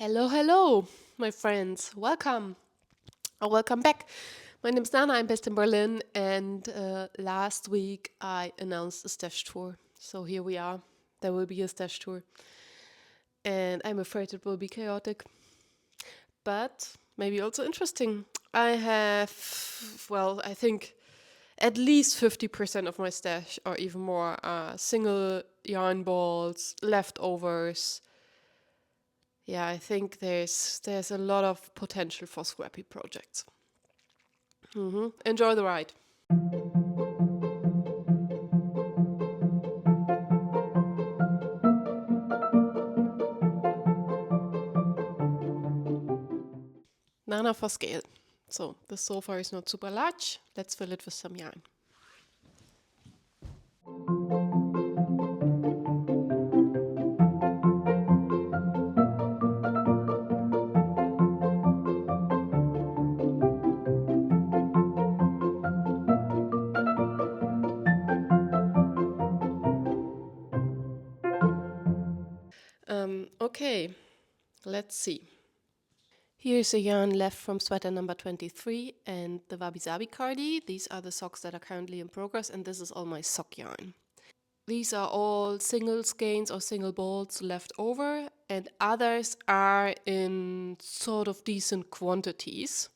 Hello, hello, my friends. Welcome or welcome back. My name's Nana. I'm based in Berlin, and last week I announced a stash tour. So here we are. There will be a stash tour, and I'm afraid it will be chaotic, but maybe also interesting. I have, well, I think at least 50% of my stash, or even more, are single yarn balls, leftovers. Yeah, I think there's a lot of potential for scrappy projects. Enjoy the ride. Nana for scale. So this sofa is not super large. Let's fill it with some yarn. Okay, let's see. Here's a yarn left from sweater number 23 and the Wabi Sabi Cardi. These are the socks that are currently in progress, and this is all my sock yarn. These are all single skeins or single balls left over, and others are in sort of decent quantities.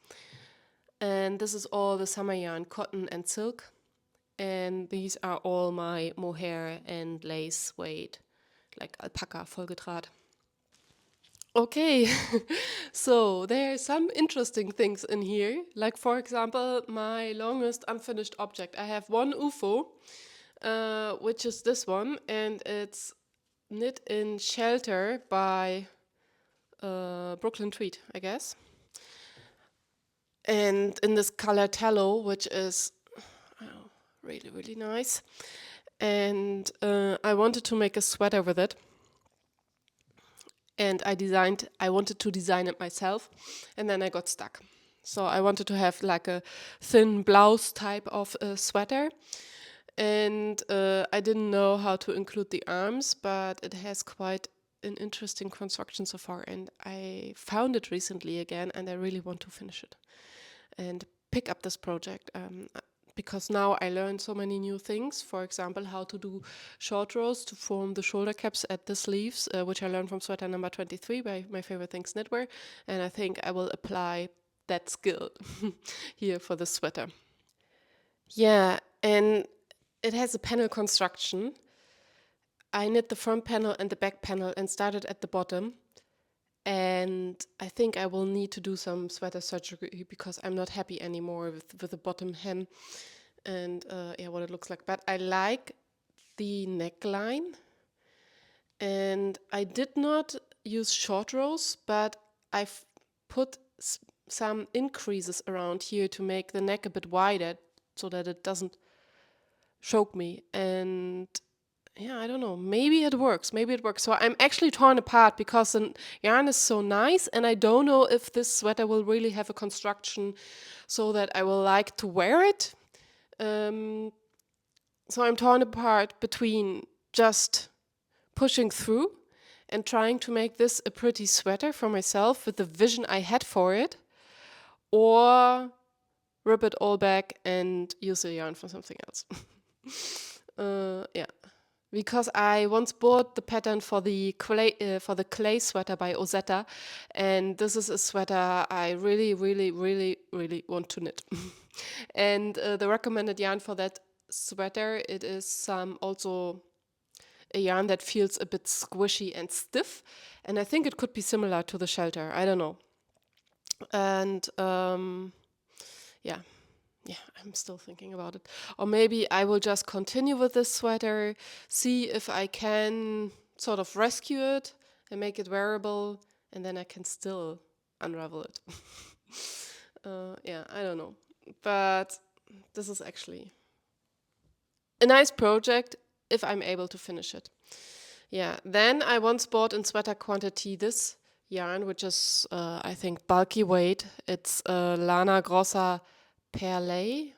And this is all the summer yarn, cotton and silk. And these are all my mohair and lace suede, like alpaca, Folgedraht. Okay, so there are some interesting things in here. Like, for example, my longest unfinished object. I have one UFO, which is this one, and it's knit in Shelter by Brooklyn Tweed, I guess. And in this color tallow, which is really, really nice. And I wanted to make a sweater with it. And I wanted to design it myself, and then I got stuck. So I wanted to have like a thin blouse type of sweater, and I didn't know how to include the arms, but it has quite an interesting construction so far, and I found it recently again, and I really want to finish it and pick up this project. Because now I learned so many new things. For example, how to do short rows to form the shoulder caps at the sleeves, which I learned from sweater number 23 by my favorite things knitwear. And I think I will apply that skill here for the sweater. Yeah, and it has a panel construction. I knit the front panel and the back panel and started at the bottom. And I think I will need to do some sweater surgery because I'm not happy anymore with the bottom hem and yeah, what it looks like. But I like the neckline, and I did not use short rows, but I've put some increases around here to make the neck a bit wider so that it doesn't choke me. And yeah, I don't know. Maybe it works. Maybe it works. So I'm actually torn apart because the yarn is so nice, and I don't know if this sweater will really have a construction so that I will like to wear it. So I'm torn apart between just pushing through and trying to make this a pretty sweater for myself with the vision I had for it, or rip it all back and use the yarn for something else. Yeah, because I once bought the pattern for the clay sweater by Ozetta, and this is a sweater I really, really, really, really want to knit. And the recommended yarn for that sweater, it is also a yarn that feels a bit squishy and stiff, and I think it could be similar to the Shelter. I don't know. And yeah, I'm still thinking about it. Or maybe I will just continue with this sweater, see if I can sort of rescue it and make it wearable, and then I can still unravel it. Yeah, I don't know. But this is actually a nice project if I'm able to finish it. Yeah, then I once bought in sweater quantity this yarn, which is, I think, bulky weight. It's Lana Grossa Perlay.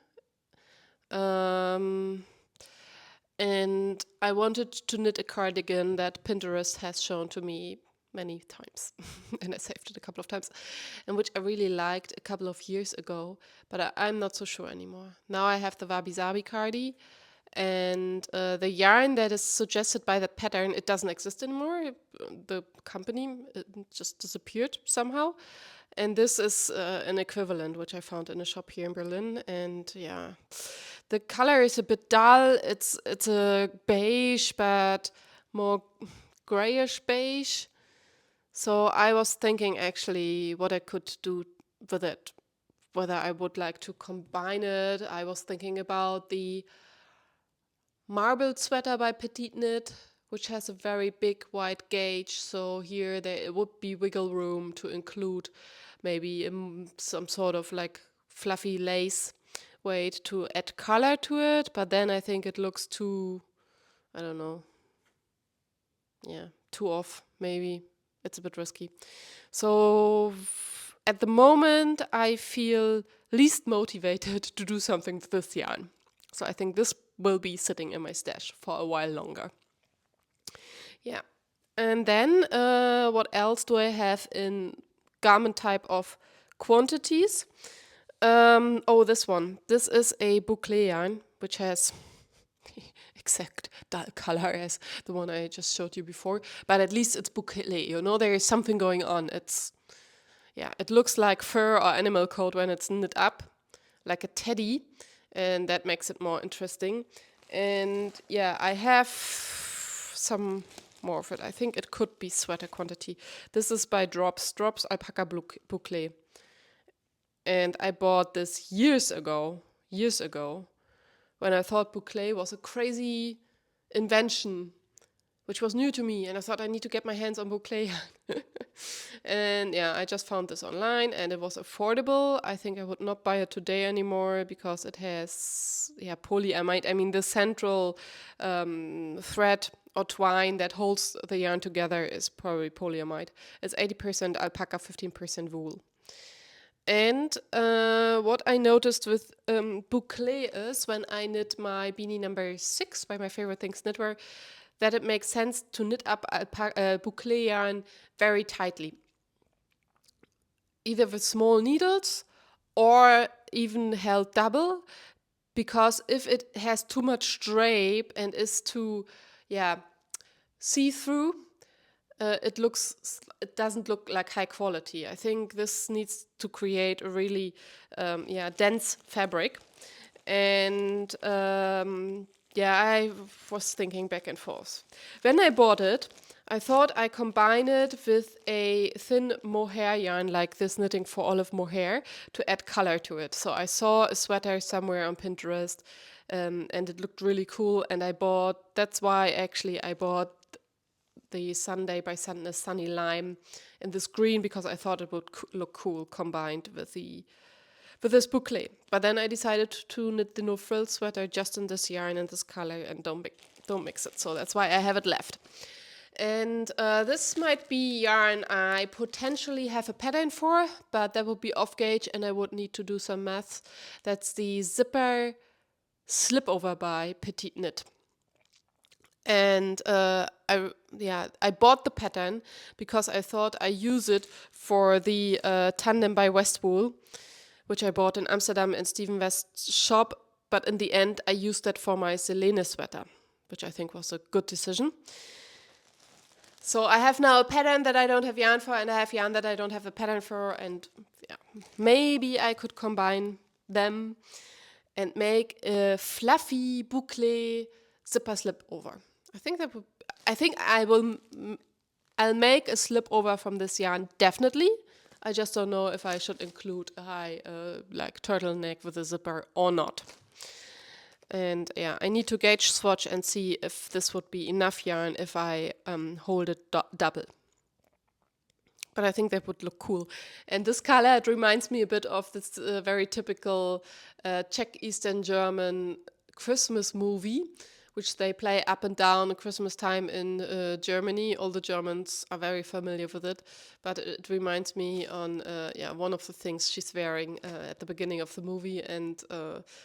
And I wanted to knit a cardigan that Pinterest has shown to me many times, and I saved it a couple of times, and which I really liked a couple of years ago, but I'm not so sure anymore. Now I have the Wabi Sabi Cardi, and the yarn that is suggested by that pattern, it doesn't exist anymore. The company just disappeared somehow. And this is an equivalent, which I found in a shop here in Berlin. And yeah, the color is a bit dull. It's a beige, but more grayish beige. So I was thinking actually what I could do with it, whether I would like to combine it. I was thinking about the marbled sweater by Petite Knit, which has a very big wide gauge. So here there would be wiggle room to include maybe some sort of like fluffy lace weight to add color to it. But then I think it looks too, I don't know, yeah, too off maybe. It's a bit risky. So at the moment, I feel least motivated to do something with this yarn. So I think this will be sitting in my stash for a while longer. Yeah. And then what else do I have in garment type of quantities? Oh, this one. This is a boucle yarn, which has exact dull color as the one I just showed you before. But at least it's boucle, you know, there is something going on. It looks like fur or animal coat when it's knit up, like a teddy, and that makes it more interesting. And yeah, I have some more of it. I think it could be sweater quantity. This is by Drops Alpaca Boucle. And I bought this years ago, when I thought boucle was a crazy invention, which was new to me, and I thought I need to get my hands on boucle. And yeah, I just found this online, and it was affordable. I think I would not buy it today anymore because it has polyamide. I mean, the central thread or twine that holds the yarn together is probably polyamide. It's 80% alpaca, 15% wool. And what I noticed with boucle is when I knit my beanie number 6 by My Favorite Things Knitwear, that it makes sense to knit up boucle yarn very tightly, either with small needles or even held double, because if it has too much drape and is too see-through, it doesn't look like high quality. I think this needs to create a really dense fabric. And I was thinking back and forth. When I bought it, I thought I combine it with a thin mohair yarn like this Knitting for Olive Mohair to add color to it. So I saw a sweater somewhere on Pinterest, and it looked really cool. And that's why actually I bought the Sunday by Sandness Sunny Lime in this green, because I thought it would look cool combined with this boucle. But then I decided to knit the no frill sweater just in this yarn and this color and don't mix it. So that's why I have it left. And this might be yarn I potentially have a pattern for, but that would be off gauge and I would need to do some maths. That's the Zipper Slipover by Petite Knit. And I bought the pattern because I thought I use it for the Tandem by Westwool, which I bought in Amsterdam in Steven West's shop. But in the end, I used that for my Selene sweater, which I think was a good decision. So I have now a pattern that I don't have yarn for, and I have yarn that I don't have a pattern for, and maybe I could combine them and make a fluffy boucle zipper slip over. I'll make a slip over from this yarn, definitely. I just don't know if I should include a high turtleneck with a zipper or not. And I need to gauge swatch and see if this would be enough yarn if I hold it double. But I think that would look cool. And this color, it reminds me a bit of this very typical Czech Eastern German Christmas movie, which they play up and down at Christmas time in Germany. All the Germans are very familiar with it, but it reminds me on one of the things she's wearing at the beginning of the movie. And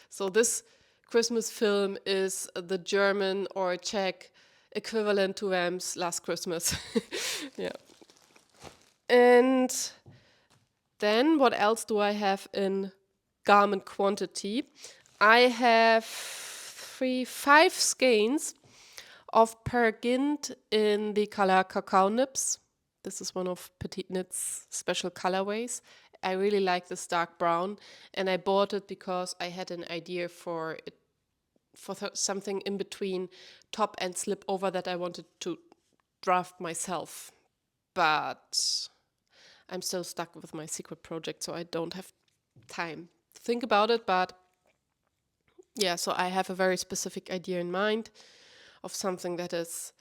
so this Christmas film is the German or Czech equivalent to Wham's Last Christmas. Yeah. And then what else do I have in garment quantity? I have 5 skeins of pear gynt in the color Cacao Nips. This is one of Petite Knit's special colorways. I really like this dark brown, and I bought it because I had an idea for it, for something in between top and slip over that I wanted to draft myself. But I'm still stuck with my secret project, so I don't have time to think about it. But yeah, so I have a very specific idea in mind of something that is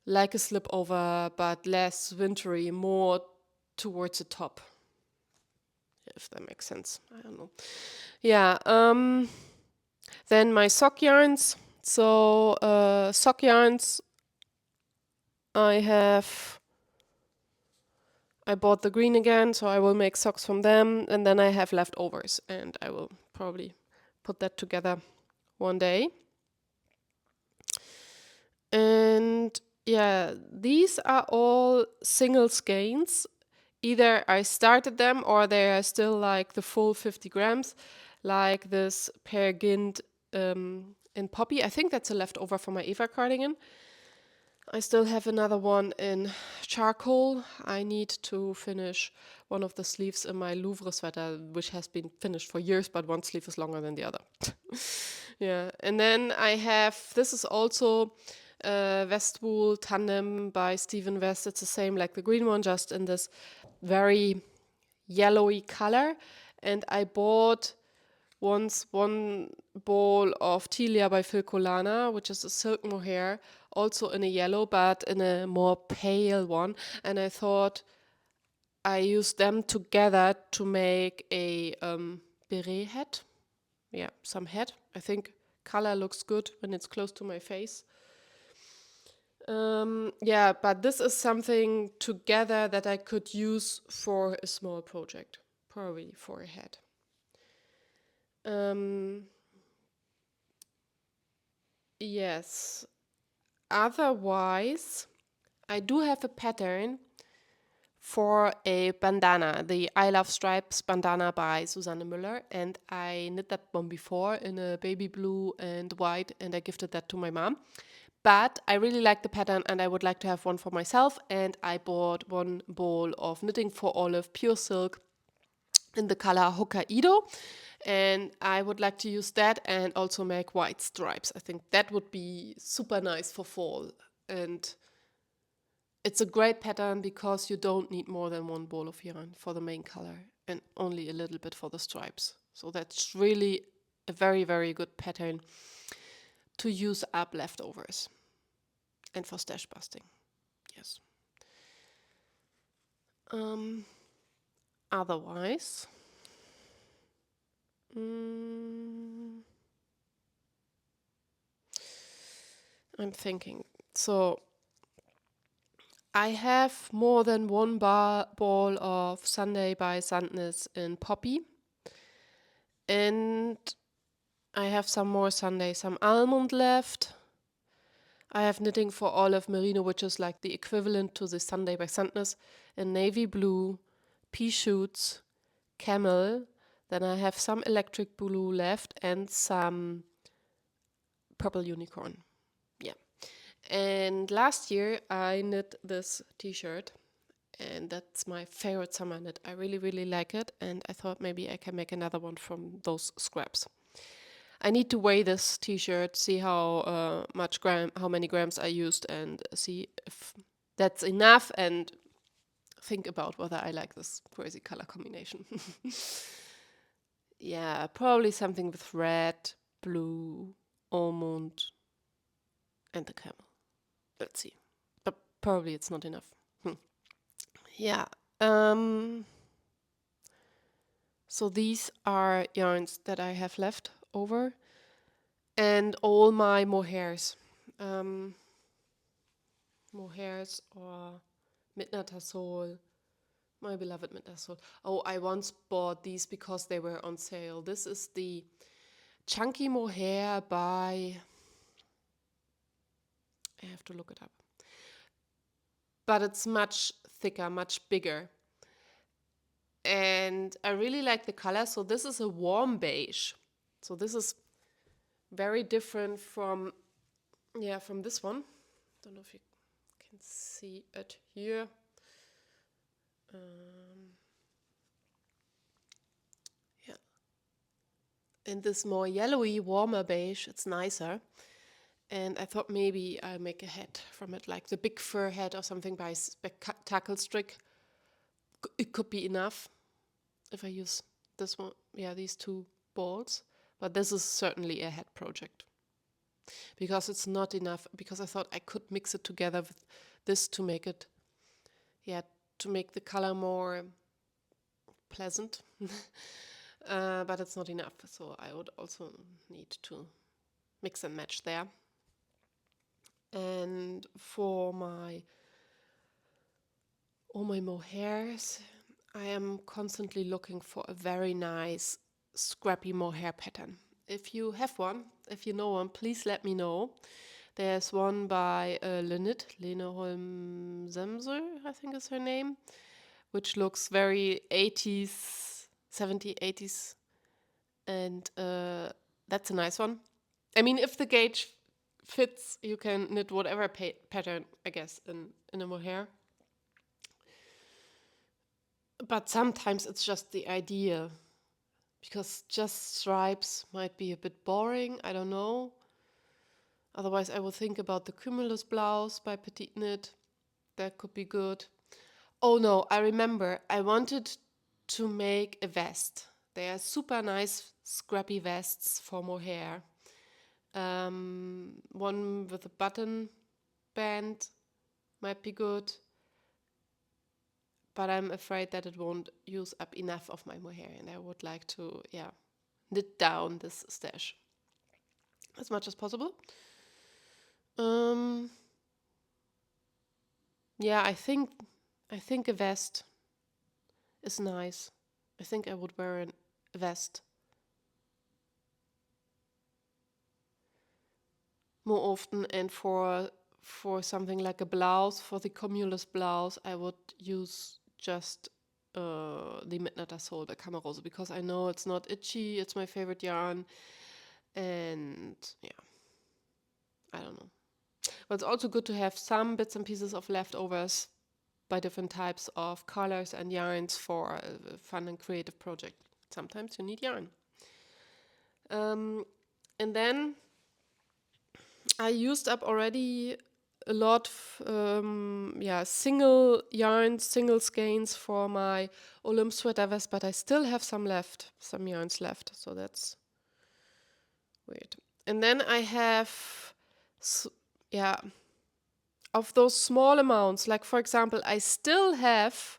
like a slip over, but less wintry, more towards the top, if that makes sense. I don't know. Yeah. Then my sock yarns. So sock yarns, I bought the green again, so I will make socks from them, and then I have leftovers, and I will probably put that together one day. And yeah, these are all single skeins. Either I started them or they are still like the full 50 grams, like this pear gynt in poppy. I think that's a leftover from my Eva cardigan. I still have another one in charcoal. I need to finish one of the sleeves in my Louvre sweater, which has been finished for years, but one sleeve is longer than the other. Yeah, and then I have, this is also Westwool Tandem by Stephen West. It's the same like the green one, just in this very yellowy color. And I bought once one ball of Tilia by Phil Colana, which is a silk mohair, also in a yellow, but in a more pale one. And I thought I used them together to make a beret hat. Yeah, some hat. I think color looks good when it's close to my face. Yeah, but this is something together that I could use for a small project, probably for a hat. Yes. Otherwise, I do have a pattern for a bandana, the I Love Stripes bandana by Susanne Müller, and I knit that one before in a baby blue and white, and I gifted that to my mom. But I really like the pattern and I would like to have one for myself, and I bought one ball of Knitting for Olive pure silk in the color Hokkaido, and I would like to use that and also make white stripes. I think that would be super nice for fall, and it's a great pattern because you don't need more than one ball of yarn for the main color and only a little bit for the stripes. So that's really a very, very good pattern to use up leftovers and for stash busting. Yes. Otherwise, I'm thinking. So I have more than one ball of Sunday by Sandnes in poppy, and I have some more Sunday, some almond left. I have Knitting for Olive Merino, which is like the equivalent to the Sunday by Sandnes, in navy blue, pea shoots, camel. Then I have some electric blue left and some purple unicorn. Yeah. And last year I knit this t-shirt, and that's my favorite summer knit. I really, really like it, and I thought maybe I can make another one from those scraps. I need to weigh this t-shirt, see how many grams I used, and see if that's enough, and think about whether I like this crazy color combination. Yeah, probably something with red, blue, almond, and the camel. Let's see. But probably it's not enough. Yeah. So these are yarns that I have left over, and all my mohairs. Mohairs or Midnight Tassol, my beloved Midnight Tassol. Oh, I once bought these because they were on sale. This is the Chunky Mohair by, I have to look it up, but it's much thicker, much bigger. And I really like the color. So this is a warm beige. So this is very different from, yeah, from this one. Don't know if you can see it here. Yeah. And this more yellowy, warmer beige, it's nicer. And I thought maybe I'll make a hat from it, like the big fur hat or something by Spectacle Strick. It could be enough if I use this one, yeah, these two balls. But this is certainly a hat project because it's not enough. Because I thought I could mix it together with this to make it, yeah, to make the color more pleasant. But it's not enough, so I would also need to mix and match there. And for all my mohairs, I am constantly looking for a very nice scrappy mohair pattern. If you have one, if you know one, please let me know. There's one by Lene Holm Semsel, I think is her name, which looks very 80s, 70s, 80s, and that's a nice one. I mean, if the gauge fits, you can knit whatever pattern, I guess, in a mohair. But sometimes it's just the idea, because just stripes might be a bit boring, I don't know. Otherwise, I would think about the Cumulus blouse by Petite Knit. That could be good. Oh no, I remember. I wanted to make a vest. They are super nice, scrappy vests for mohair. One with a button band might be good, but I'm afraid that it won't use up enough of my mohair, and I would like to, yeah, knit down this stash as much as possible. Yeah, I think a vest is nice. I think I would wear a vest more often, and for something like a blouse, for the Cumulus blouse, I would use just the Midnighter Soul by Camarose, because I know it's not itchy, it's my favorite yarn, and yeah, I don't know. But it's also good to have some bits and pieces of leftovers by different types of colors and yarns for a fun and creative project. Sometimes you need yarn. And then I used up already a lot of single yarns, single skeins for my Olymp sweater vest, but I still have some left, some yarns left, so that's weird. And then I have, of those small amounts, like for example, I still have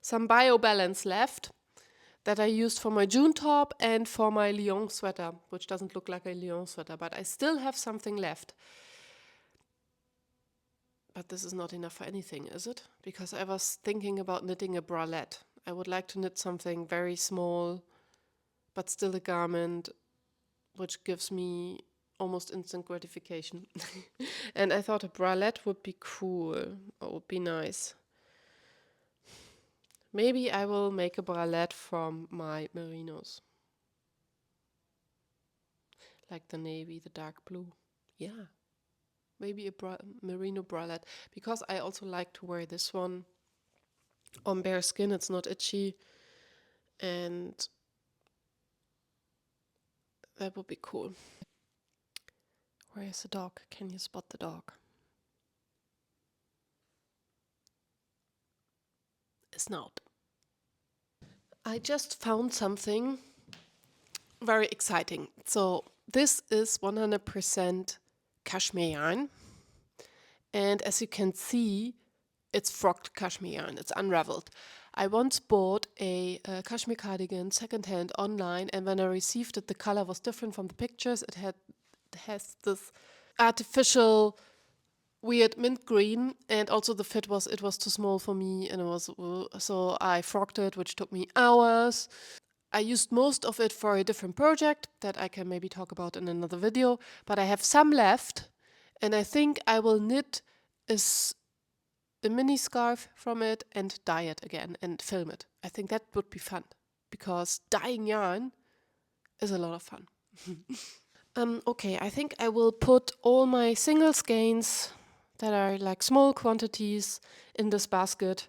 some Bio Balance left that I used for my June top and for my Lyon sweater, which doesn't look like a Lyon sweater, but I still have something left. But this is not enough for anything, is it? Because I was thinking about knitting a bralette. I would like to knit something very small, but still a garment, which gives me almost instant gratification. And I thought a bralette would be cool, or would be nice. Maybe I will make a bralette from my merinos. Like the navy, the dark blue. Yeah. Maybe a merino bralette. Because I also like to wear this one on bare skin. It's not itchy. And that would be cool. Where is the dog? Can you spot the dog? It's not. I just found something very exciting. So this is 100% cashmere yarn. And as you can see, it's frogged cashmere yarn. It's unraveled. I once bought a cashmere cardigan secondhand online, and when I received it, the color was different from the pictures. It has this artificial weird mint green, and also the fit was too small for me, and it was so I frogged it, which took me hours. I used most of it for a different project that I can maybe talk about in another video, but I have some left, and I think I will knit a a mini scarf from it and dye it again and film it. I think that would be fun because dyeing yarn is a lot of fun. Okay, I think I will put all my single skeins that are like small quantities in this basket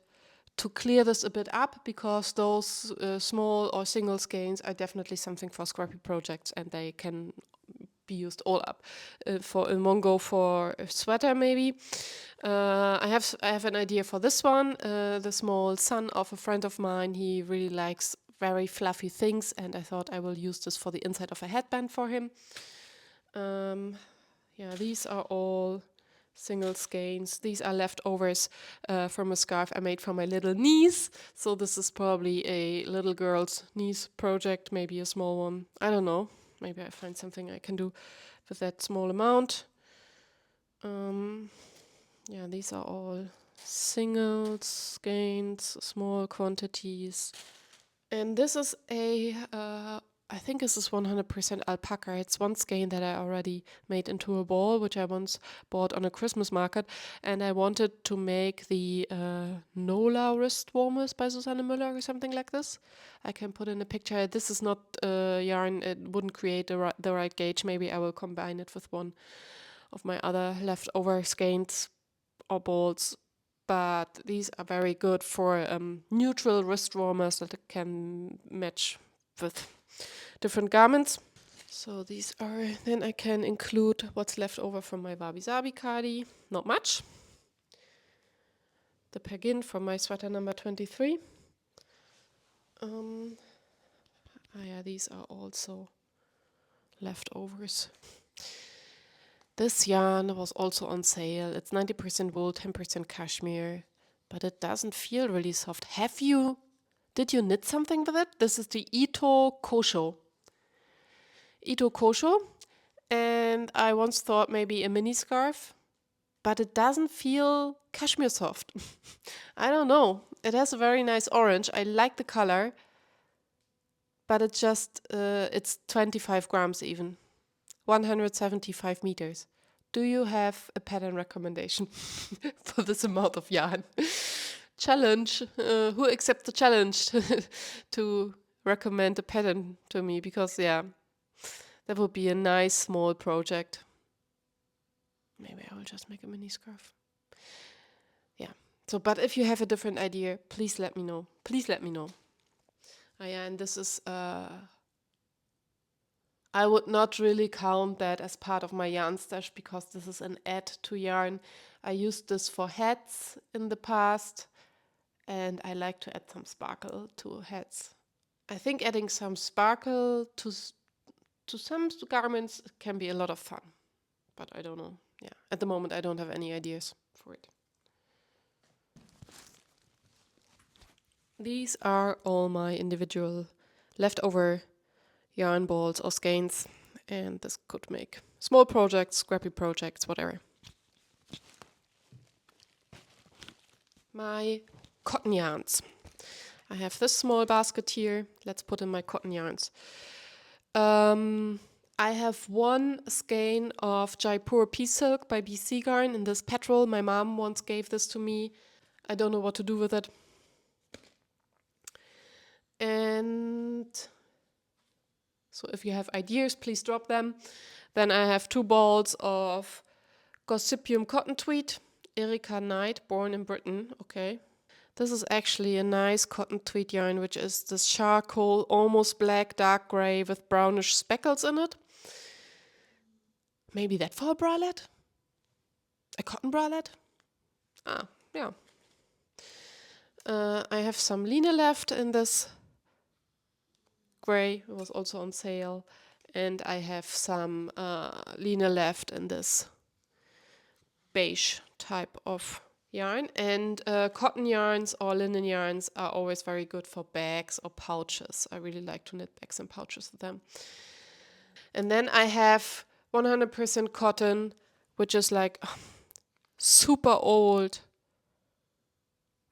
to clear this a bit up, because those small or single skeins are definitely something for scrappy projects and they can be used all up for in one go for a sweater maybe. I have an idea for this one. The small son of a friend of mine, he really likes very fluffy things, and I thought I will use this for the inside of a headband for him. Yeah, these are all single skeins. These are leftovers from a scarf I made for my little niece. So this is probably a little girl's niece project, maybe a small one. I don't know. Maybe I find something I can do with that small amount. Yeah, these are all single skeins, small quantities. And this is I think this is 100% alpaca. It's one skein that I already made into a ball, which I once bought on a Christmas market. And I wanted to make the Nola wrist warmers by Susanne Müller or something like this. I can put in a picture. This is not yarn. It wouldn't create the right gauge. Maybe I will combine it with one of my other leftover skeins or balls. But these are very good for neutral wrist warmers that can match with different garments. So these are, then I can include what's left over from my Wabi Sabi cardi, not much. The peggin from my sweater number 23. Yeah, these are also leftovers. This yarn was also on sale. It's 90% wool, 10% cashmere, but it doesn't feel really soft. Did you knit something with it? This is the Ito Kosho. Ito Kosho. And I once thought maybe a mini scarf, but it doesn't feel cashmere soft. I don't know. It has a very nice orange. I like the color, but it's 25 grams even. 175 meters. Do you have a pattern recommendation for this amount of yarn? Challenge. Who accepts the challenge to recommend a pattern to me? Because, yeah, that would be a nice small project. Maybe I will just make a mini scarf. Yeah. So, but if you have a different idea, please let me know. Please let me know. Yeah, and this is I would not really count that as part of my yarn stash because this is an add to yarn. I used this for hats in the past, and I like to add some sparkle to hats. I think adding some sparkle to some garments can be a lot of fun, but I don't know. Yeah, at the moment I don't have any ideas for it. These are all my individual leftover yarn balls or skeins, and this could make small projects, scrappy projects, whatever. My cotton yarns. I have this small basket here. Let's put in my cotton yarns. I have one skein of Jaipur Pea Silk by BC Garn in this petrol. My mom once gave this to me. I don't know what to do with it. And so if you have ideas, please drop them. Then I have 2 balls of Gossypium cotton tweed, Erica Knight, born in Britain. Okay. This is actually a nice cotton tweed yarn, which is this charcoal, almost black, dark gray with brownish speckles in it. Maybe that for a bralette? A cotton bralette? Yeah. I have some line left in this gray. It was also on sale. And I have some line left in this beige type of yarn. And cotton yarns or linen yarns are always very good for bags or pouches. I really like to knit bags and pouches with them. And then I have 100% cotton, which is like super old,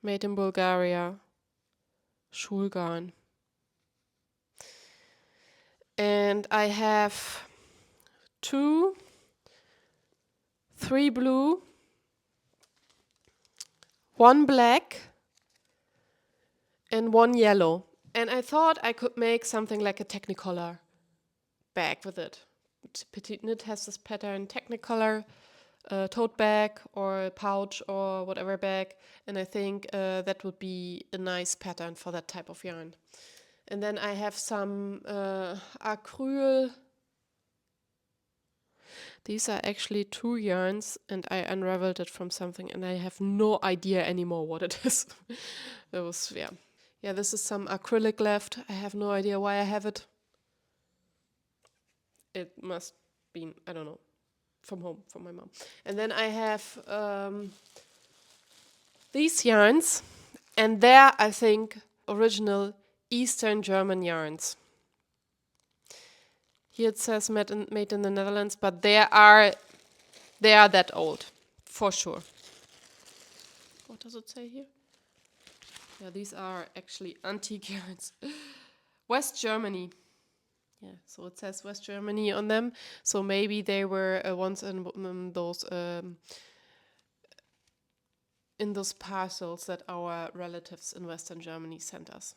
made in Bulgaria, Schulgarn. And I have 3 blue, one black, and one yellow. And I thought I could make something like a Technicolor bag with it. Petite Knit has this pattern, Technicolor tote bag or pouch or whatever bag, and I think that would be a nice pattern for that type of yarn. And then I have some acryl. These are actually 2 yarns, and I unraveled it from something, and I have no idea anymore what it is. It was, yeah. Yeah, this is some acrylic left. I have no idea why I have it. It must be, I don't know, from home, from my mom. And then I have these yarns, and they're, I think, original Eastern German yarns. Here it says made in the Netherlands, but they are that old, for sure. What does it say here? Yeah, these are actually antique yarns. West Germany. Yeah, so it says West Germany on them. So maybe they were once in those parcels that our relatives in Western Germany sent us.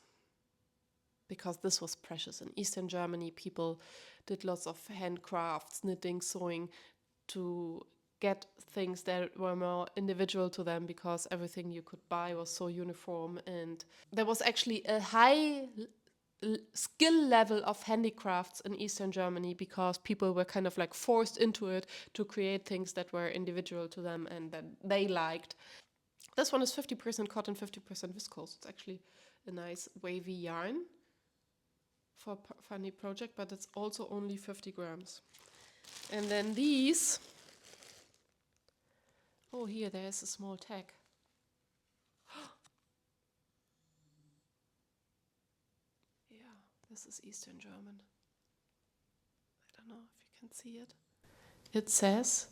Because this was precious. In Eastern Germany, people did lots of handcrafts, knitting, sewing, to get things that were more individual to them, because everything you could buy was so uniform. And there was actually a high skill level of handicrafts in Eastern Germany, because people were kind of like forced into it to create things that were individual to them and that they liked. This one is 50% cotton, 50% viscose. It's actually a nice wavy yarn for a funny project, but it's also only 50 grams. And then these, oh, here there's a small tag. Yeah, this is Eastern German. I don't know if you can see it. It says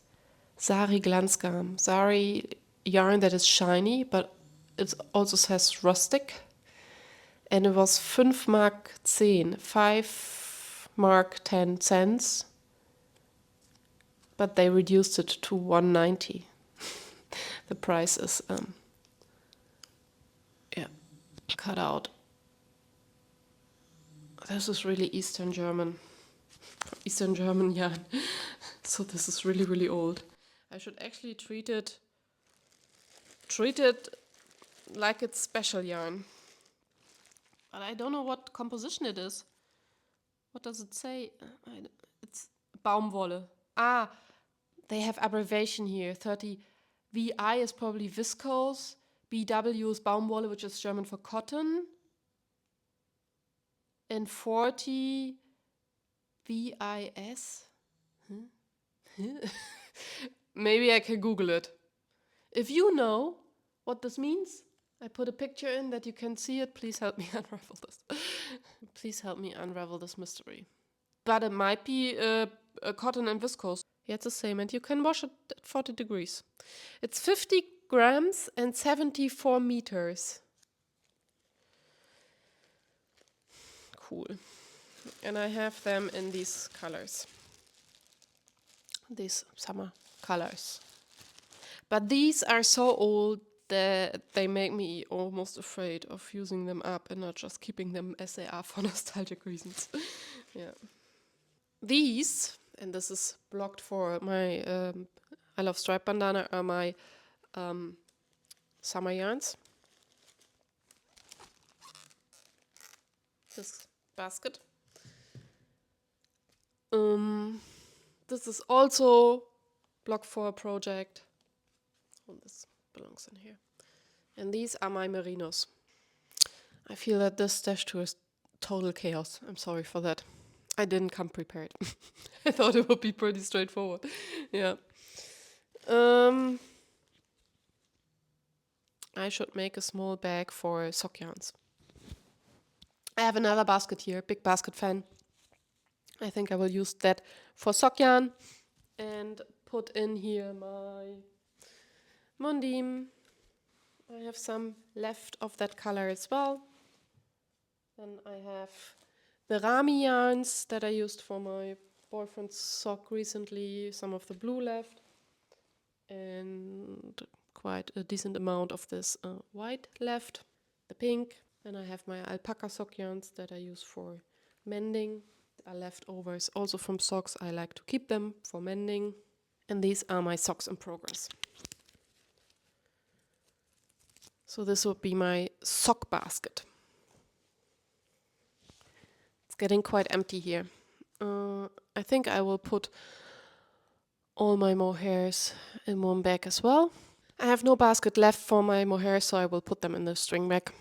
Sari Glanzgarn. Sari yarn that is shiny, but it also says rustic. And it was 5 Mark 10, 5 Mark 10 cents. But they reduced it to 1.90. The price is cut out. This is really Eastern German yarn. So this is really, really old. I should actually treat it like it's special yarn. But I don't know what composition it is. What does it say? It's Baumwolle. Ah, they have abbreviation here. 30 VI is probably viscose. BW is Baumwolle, which is German for cotton. And 40 VIS. Maybe I can Google it. If you know what this means, I put a picture in that you can see it. Please help me unravel this. Please help me unravel this mystery. But it might be a cotton and viscose. Yeah, it's the same, and you can wash it at 40 degrees. It's 50 grams and 74 meters. Cool. And I have them in these colors. These summer colors. But these are so old that they make me almost afraid of using them up and not just keeping them as they are for nostalgic reasons. Yeah. These, and this is blocked for my I Love Stripe Bandana, are my summer yarns. This basket. This is also block for a project. Oh, this belongs in here. And these are my merinos. I feel that this stash tour is total chaos. I'm sorry for that. I didn't come prepared. I thought it would be pretty straightforward. Yeah. I should make a small bag for sock yarns. I have another basket here, big basket fan. I think I will use that for sock yarn and put in here my Mondim. I have some left of that color as well. Then I have the Rami yarns that I used for my boyfriend's sock recently, some of the blue left, and quite a decent amount of this white left, the pink. Then I have my alpaca sock yarns that I use for mending. Are leftovers also from socks. I like to keep them for mending. And these are my socks in progress. So this would be my sock basket. It's getting quite empty here. I think I will put all my mohairs in one bag as well. I have no basket left for my mohair, so I will put them in the string bag.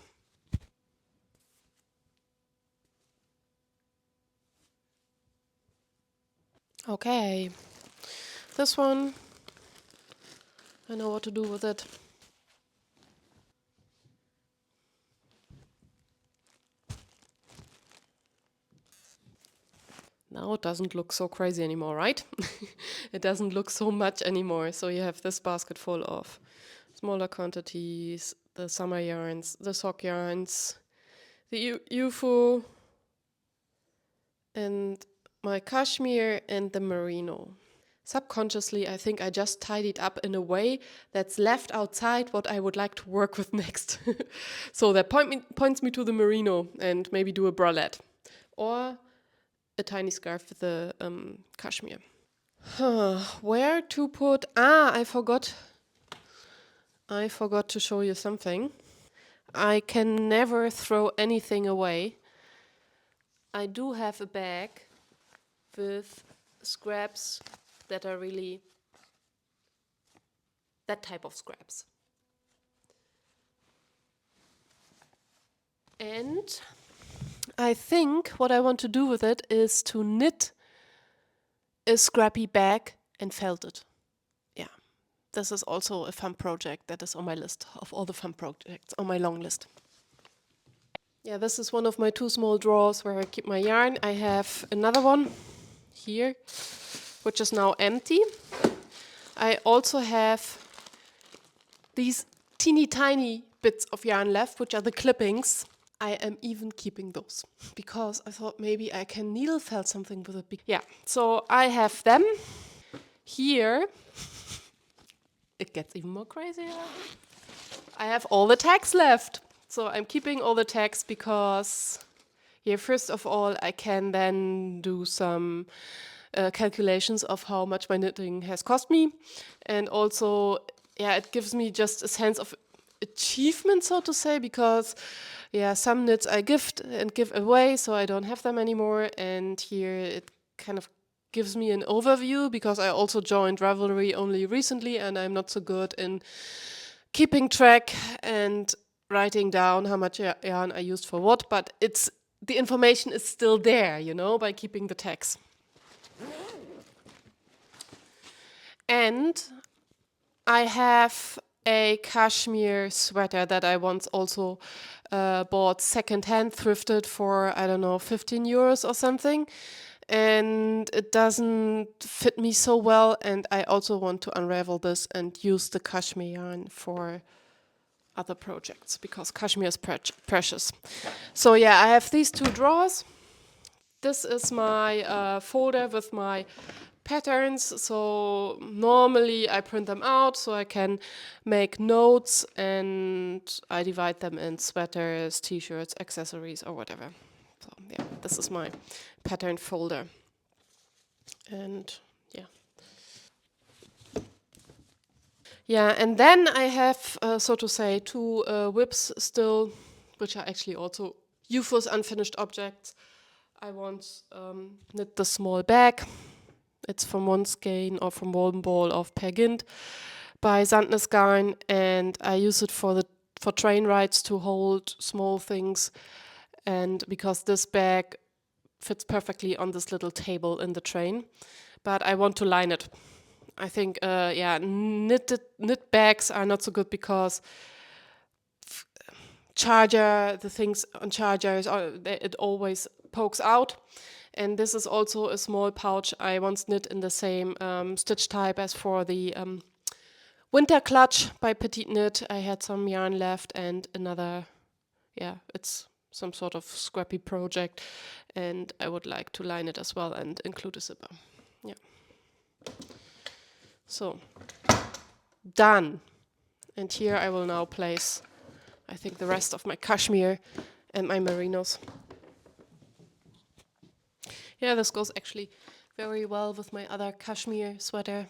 Okay, this one, I know what to do with it. Now it doesn't look so crazy anymore, right? It doesn't look so much anymore. So you have this basket full of smaller quantities, the summer yarns, the sock yarns, the UFO, and my cashmere and the merino. Subconsciously, I think I just tidied up in a way that's left outside what I would like to work with next. So that points me to the merino and maybe do a bralette. Or a tiny scarf with the cashmere. Where to put... I forgot to show you something. I can never throw anything away. I do have a bag with scraps that are really that type of scraps. And I think what I want to do with it is to knit a scrappy bag and felt it. Yeah, this is also a fun project that is on my list of all the fun projects on my long list. Yeah, this is one of my 2 small drawers where I keep my yarn. I have another one here, which is now empty. I also have these teeny tiny bits of yarn left, which are the clippings. I am even keeping those because I thought maybe I can needle felt something with a big... Yeah, so I have them here. It gets even more crazier. I have all the tags left. So I'm keeping all the tags because, yeah, first of all, I can then do some calculations of how much my knitting has cost me. And also, yeah, it gives me just a sense of achievement, so to say, because, yeah, some knits I gift and give away, so I don't have them anymore. And here it kind of gives me an overview because I also joined Ravelry only recently and I'm not so good in keeping track and writing down how much yarn I used for what, but the information is still there, you know, by keeping the tags. And I have a cashmere sweater that I once also bought secondhand, thrifted for, I don't know, 15 euros or something. And it doesn't fit me so well, and I also want to unravel this and use the cashmere yarn for other projects because cashmere is precious. So yeah, I have these 2 drawers. This is my folder with my patterns. So normally I print them out so I can make notes, and I divide them in sweaters, t-shirts, accessories, or whatever. So yeah, this is my pattern folder. And yeah. Yeah, and then I have, so to say, 2 whips still, which are actually also UFO's unfinished objects. I once knit the small bag. It's from One Skein or from One Ball of Per Gint by Sandnes Garn, and I use it for train rides to hold small things, and because this bag fits perfectly on this little table in the train, but I want to line it. I think, knit bags are not so good because the things on chargers, it always pokes out. And this is also a small pouch I once knit in the same stitch type as for the winter clutch by Petite Knit. I had some yarn left and another, it's some sort of scrappy project, and I would like to line it as well and include a zipper. Yeah. So, done. And here I will now place, I think, the rest of my cashmere and my merinos. Yeah, this goes actually very well with my other cashmere sweater.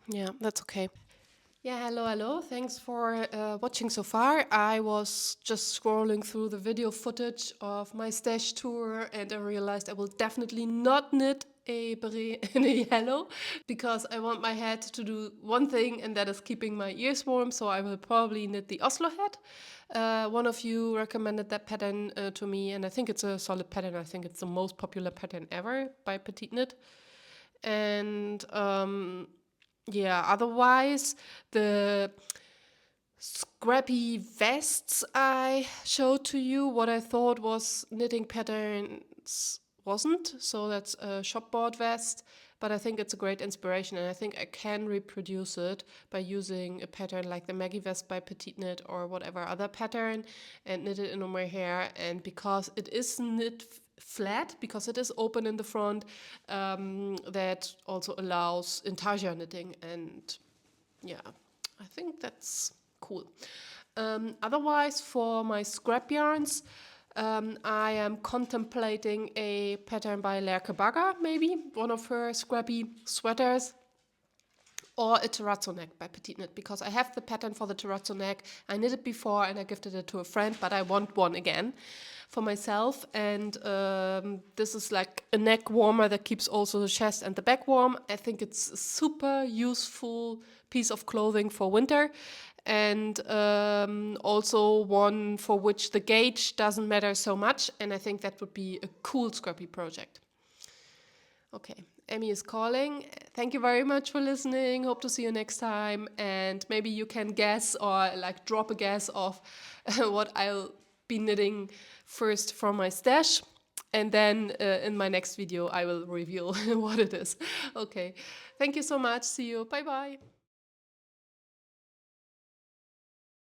Yeah, that's okay. Yeah, hello. Thanks for watching so far. I was just scrolling through the video footage of my stash tour and I realized I will definitely not knit a beret in a yellow because I want my hat to do one thing and that is keeping my ears warm. So I will probably knit the Oslo hat. One of you recommended that pattern to me and I think it's a solid pattern. I think it's the most popular pattern ever by Petite Knit. And yeah, otherwise, the scrappy vests I showed to you, what I thought was knitting patterns wasn't. So that's a shopboard vest, but I think it's a great inspiration and I think I can reproduce it by using a pattern like the Maggie vest by Petite Knit or whatever other pattern and knit it in my hair. And because it is knit flat, because it is open in the front, that also allows intarsia knitting. And yeah, I think that's cool. Otherwise, for my scrap yarns, I am contemplating a pattern by Lerke Bagger, maybe one of her scrappy sweaters, or a terrazzo neck by Petite Knit, because I have the pattern for the terrazzo neck. I knit it before and I gifted it to a friend, but I want one again for myself. And this is like a neck warmer that keeps also the chest and the back warm. I think it's a super useful piece of clothing for winter. And also one for which the gauge doesn't matter so much. And I think that would be a cool scrappy project. Okay, Emmy is calling. Thank you very much for listening. Hope to see you next time. And maybe you can guess or like drop a guess of what I'll be knitting first from my stash. And then in my next video, I will reveal what it is. Okay, thank you so much. See you. Bye bye.